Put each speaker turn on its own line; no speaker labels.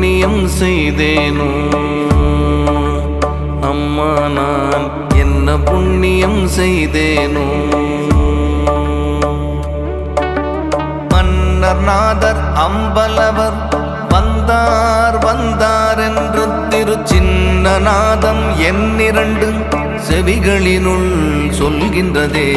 புண்ணியம் செய்தேனோ அம்மா, நான் என்ன புண்ணியம் செய்தேனோ. மன்னர் நாதர் அம்பலவர் வந்தார் வந்தார் என்று திருச்சின்னநாதம் என்னிரண்டு செவிகளினுள் சொல்கின்றதே.